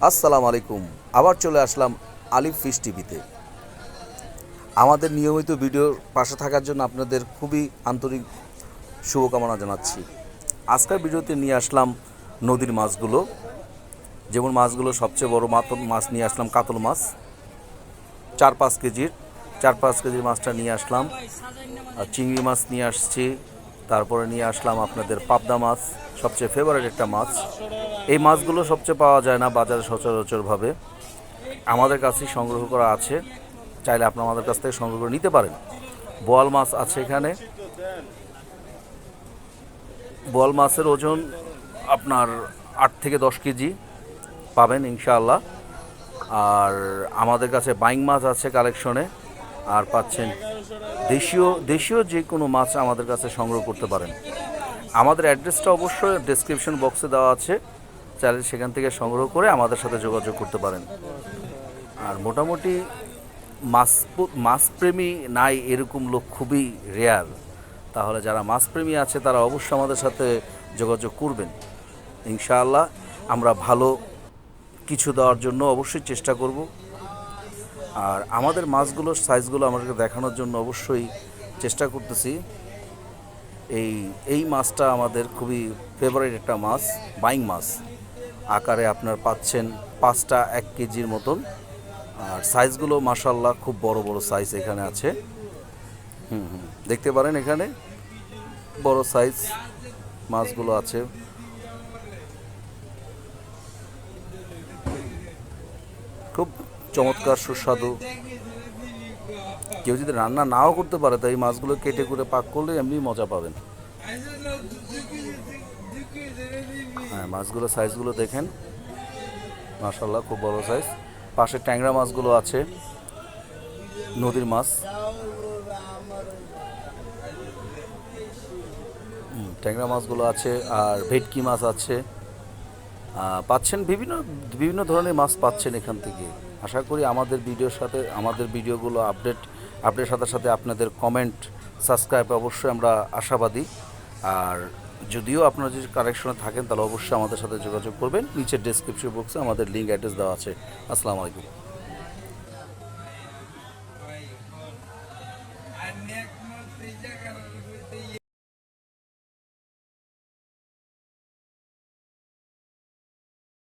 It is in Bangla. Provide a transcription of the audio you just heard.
আসসালামু আলাইকুম। আবার চলে আসলাম আলিফ ফিশ টিভিতে। আমাদের নিয়মিত ভিডিওর পাশে থাকার জন্য আপনাদের খুবই আন্তরিক শুভকামনা জানাচ্ছি। আজকের ভিডিওতে নিয়ে আসলাম নদীর মাছগুলো, যেমন মাছগুলো সবচেয়ে বড় মাছ নিয়ে আসলাম কাতল মাছ 4-5 কেজির মাছটা নিয়ে আসলাম। আর চিংড়ি মাছ নিয়ে আসছি, তারপরে নিয়ে আসলাম আপনাদের পাবদা মাছ, সবচেয়ে ফেভারিট একটা মাছ। এই মাছগুলো সবচেয়ে পাওয়া যায় না বাজারে সচরাচরভাবে, আমাদের কাছেই সংগ্রহ করা আছে, চাইলে আপনি আমাদের কাছ থেকে সংগ্রহ করে নিতে পারেন। বোয়াল মাছ আছে এখানে, বোয়াল মাছের ওজন আপনার 8 থেকে 10 কেজি পাবেন ইনশাআল্লাহ। আর আমাদের কাছে বাইং মাছ আছে কালেকশনে, আর পাচ্ছেন দেশীয় যে কোনো মাছ আমাদের কাছে সংগ্রহ করতে পারেন। আমাদের অ্যাড্রেসটা অবশ্যই ডেসক্রিপশন বক্সে দেওয়া আছে, চাইলে সেখান থেকে সংগ্রহ করে আমাদের সাথে যোগাযোগ করতে পারেন। আর মোটামুটি মাছপ্রেমী নাই এরকম লোক খুবই রেয়ার, তাহলে যারা মাছপ্রেমী আছে তারা অবশ্যই আমাদের সাথে যোগাযোগ করবেন। ইনশাআল্লাহ আমরা ভালো কিছু দেওয়ার জন্য অবশ্যই চেষ্টা করব। আর আমাদের মাছগুলোর সাইজগুলো আমাদেরকে দেখানোর জন্য অবশ্যই চেষ্টা করতেছি। এই মাছটা আমাদের খুবই ফেভারিট একটা মাছ, বাইং মাছ। আকারে আপনার পাচ্ছেন 5টা 1 কেজির মতন, আর সাইজগুলো মাশাআল্লাহ খুব বড় বড় সাইজ এখানে আছে। দেখতে পারেন এখানে বড় সাইজ মাছগুলো আছে, খুব চমৎকার সুস্বাদু। কেউ যদি রান্না নাও করতে পারে তো এই মাছগুলো কেটে করে পাক করলে এমনি মজা পাবেন। হ্যাঁ, মাছগুলো সাইজগুলো দেখেন মাশাআল্লাহ খুব বড় সাইজ। পাশে ট্যাংরা মাছগুলো আছে, নদীর মাছ, ট্যাংরা মাছগুলো আছে, আর ভেটকি মাছ আছে। পাচ্ছেন বিভিন্ন বিভিন্ন ধরনের মাছ পাচ্ছেন এখান থেকে। আশা করি আমাদের ভিডিওগুলো আপডেট সাথে সাথে আপনাদের কমেন্ট, সাবস্ক্রাইব অবশ্যই আমরা আশাবাদী। আর যদিও আপনারা যদি কালেকশনে থাকেন তাহলে অবশ্যই আমাদের সাথে যোগাযোগ করবেন। নিচের ডেসক্রিপশন বক্সে আমাদের লিঙ্ক অ্যাড্রেস দেওয়া আছে। আসসালামু আলাইকুম।